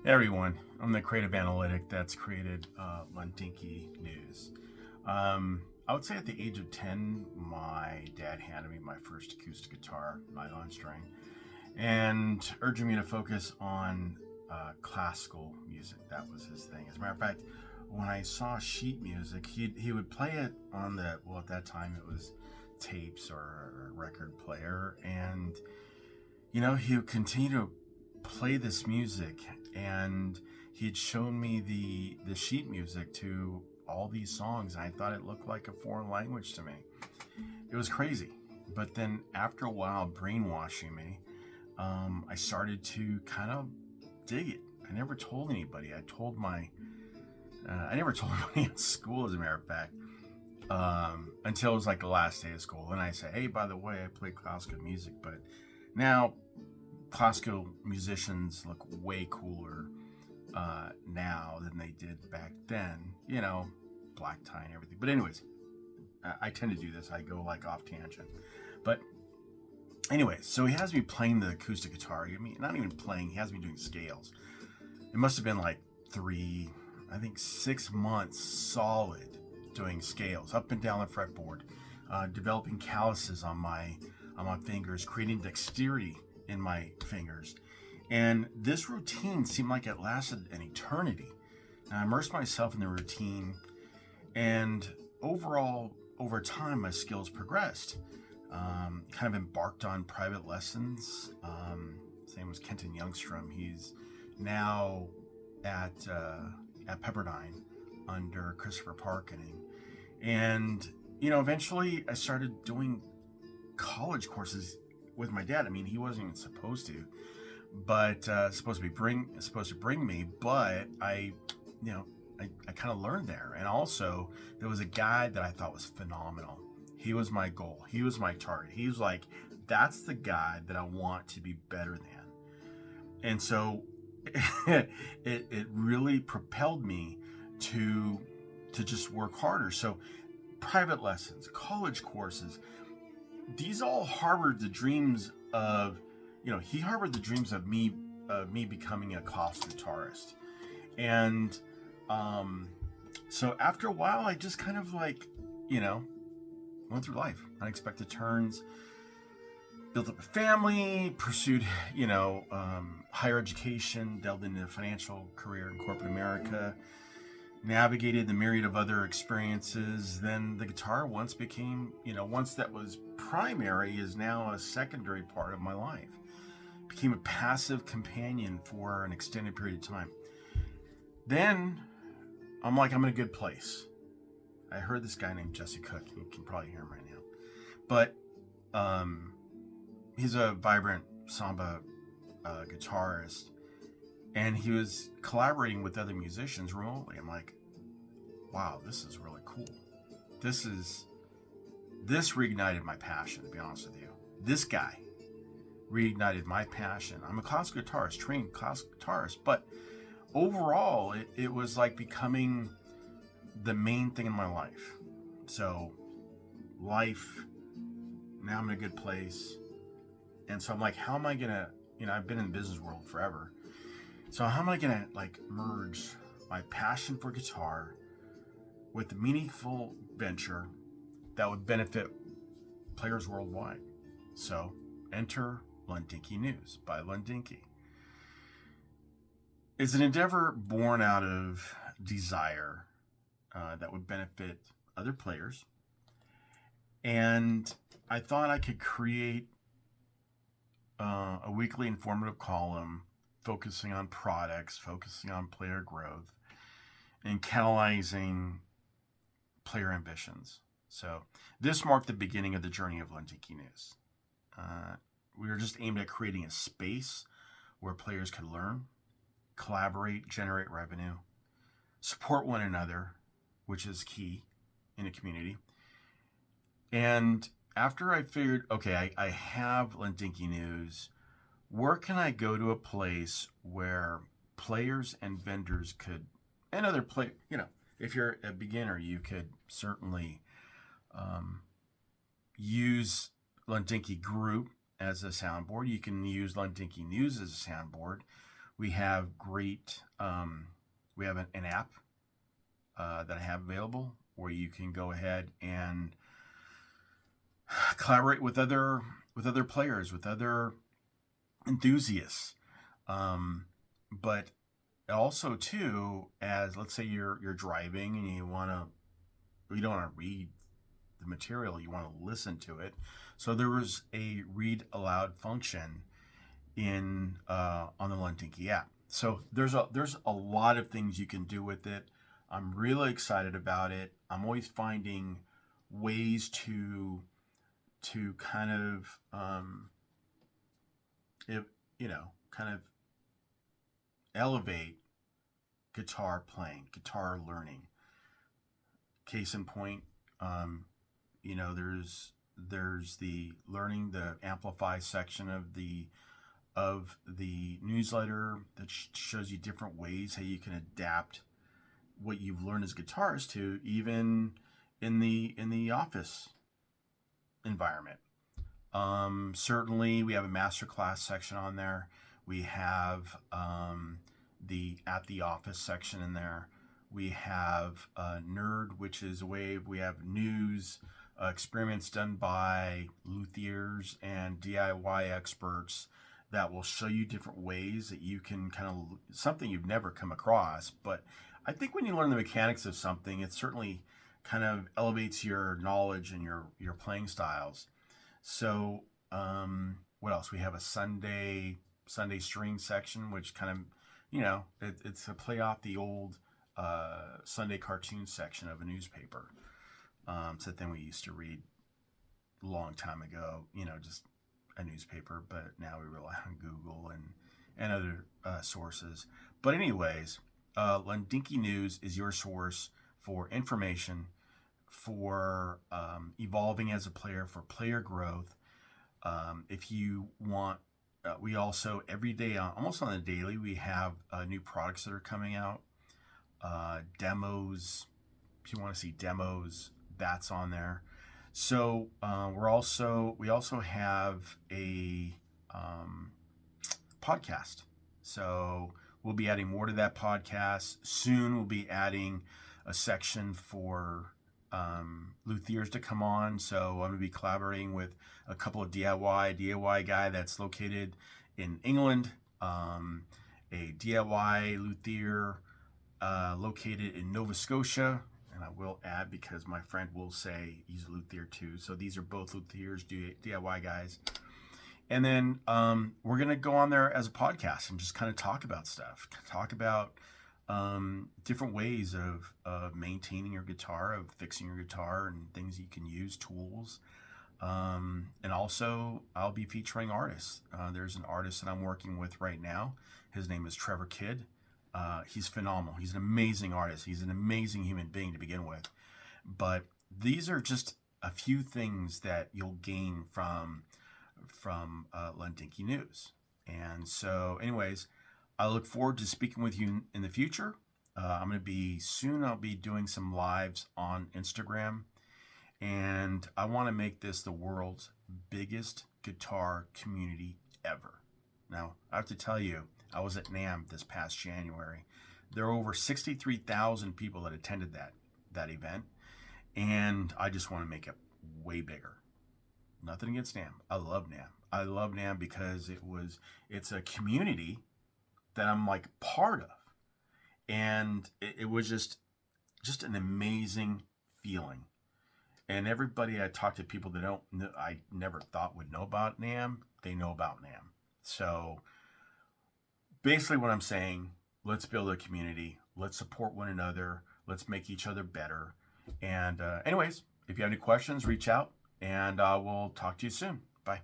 Hey everyone, I'm the creative analytic that's created Lundinky News. I would say at the age of 10, my dad handed me my first acoustic guitar, nylon string, and urging me to focus on classical music. That was his thing. As a matter of fact, when I saw sheet music, he would play it on at that time it was tapes or a record player, and he would continue to play this music, and he'd shown me the sheet music to all these songs, and I thought it looked like a foreign language to me. It was crazy. But then after a while, brainwashing me, I started to kind of dig it. I never told anybody. I never told anybody at school, as a matter of fact, until it was like the last day of school. And I said, hey, by the way, I play classical music, but now classical musicians look way cooler now than they did back then. Black tie and everything. But anyways, I tend to do this. I go like off tangent. But anyway, so he has me playing the acoustic guitar. I mean, not even playing. He has me doing scales. It must have been like 6 months solid doing scales up and down the fretboard, developing calluses on my fingers, creating dexterity in my fingers. And this routine seemed like it lasted an eternity. And I immersed myself in the routine, and overall, over time, my skills progressed. Kind of embarked on private lessons. His name was Kenton Youngstrom. He's now at Pepperdine under Christopher Parkening. And, eventually I started doing college courses with my dad. I mean, he wasn't even supposed to, but supposed to bring me. But I kind of learned there. And also, there was a guy that I thought was phenomenal. He was my goal. He was my target. He was like, that's the guy that I want to be better than. And so it really propelled me to just work harder. So private lessons, college courses, these all harbored the dreams of, he harbored the dreams of me becoming a classical guitarist. And so after a while, I just kind of went through life, unexpected turns, built up a family, pursued, higher education, delved into a financial career in corporate America, navigated the myriad of other experiences. Then the guitar once that was primary is now a secondary part of my life. Became a passive companion for an extended period of time. Then I'm in a good place. I heard this guy named Jesse Cook. You can probably hear him right now. But he's a vibrant samba guitarist, and he was collaborating with other musicians remotely. I'm like, wow, this is really cool. This reignited my passion, to be honest with you. This guy reignited my passion. I'm a classical guitarist, trained classical guitarist, but overall, it was like becoming the main thing in my life. So life, now I'm in a good place. And so I'm like, how am I gonna, I've been in the business world forever. So how am I gonna merge my passion for guitar with the meaningful venture that would benefit players worldwide? So enter Lundinky News by Lundinky. It's an endeavor born out of desire that would benefit other players. And I thought I could create a weekly informative column focusing on products, focusing on player growth, and catalyzing player ambitions. So this marked the beginning of the journey of Lundinky News. We were just aimed at creating a space where players could learn, collaborate, generate revenue, support one another, which is key in a community. And after I figured, okay, I have Lundinky News, where can I go to a place where players and vendors could, and other if you're a beginner, you could certainly use Lundinky Group as a soundboard. You can use Lundinky News as a soundboard. We have great, we have an app that I have available where you can go ahead and collaborate with other players, with other enthusiasts. But also too, as let's say you're driving and you don't want to read the material, you want to listen to it. So there was a read aloud function in on the Lundinky app. So there's a lot of things you can do with it. I'm really excited about it. I'm always finding ways to kind of if kind of elevate guitar playing, guitar learning. Case in point, there's the learning the amplify section of the newsletter that shows you different ways how you can adapt what you've learned as guitarists to even in the office environment. Certainly, we have a masterclass section on there. We have the at the office section in there. We have Nerd, which is a way we have news, experiments done by luthiers and DIY experts that will show you different ways that you can kind of something you've never come across. But I think when you learn the mechanics of something, it certainly kind of elevates your knowledge and your playing styles. So what else? We have a Sunday string section, which kind of, it's a play off the old Sunday cartoon section of a newspaper. So then we used to read a long time ago, just a newspaper, but now we rely on Google and other sources. But anyways, Lundinky News is your source for information, for evolving as a player, for player growth. If you want, we also every day, almost on the daily, we have new products that are coming out, demos. If you want to see demos, that's on there. So we also have a podcast. So we'll be adding more to that podcast soon. We'll be adding a section for luthiers to come on. So I'm going to be collaborating with a couple of DIY guy that's located in England, a DIY luthier located in Nova Scotia. And I will add, because my friend will say he's a luthier too. So these are both luthiers, DIY guys. And then we're going to go on there as a podcast and just kind of talk about stuff, talk about different ways of maintaining your guitar, of fixing your guitar, and things you can use, tools. And also, I'll be featuring artists. There's an artist that I'm working with right now. His name is Trevor Kidd. He's phenomenal. He's an amazing artist. He's an amazing human being to begin with. But these are just a few things that you'll gain from Lundinky News. And so, anyways, I look forward to speaking with you in the future. I'll be doing some lives on Instagram. And I want to make this the world's biggest guitar community ever. Now, I have to tell you, I was at NAMM this past January. There were over 63,000 people that attended that event. And I just want to make it way bigger. Nothing against NAMM. I love NAMM. I love NAMM because it's a community that I'm like part of. And it was just an amazing feeling. And everybody I talk to, people that I never thought would know about NAMM, they know about NAMM. So basically what I'm saying, let's build a community. Let's support one another. Let's make each other better. And anyways, if you have any questions, reach out, and we'll talk to you soon. Bye.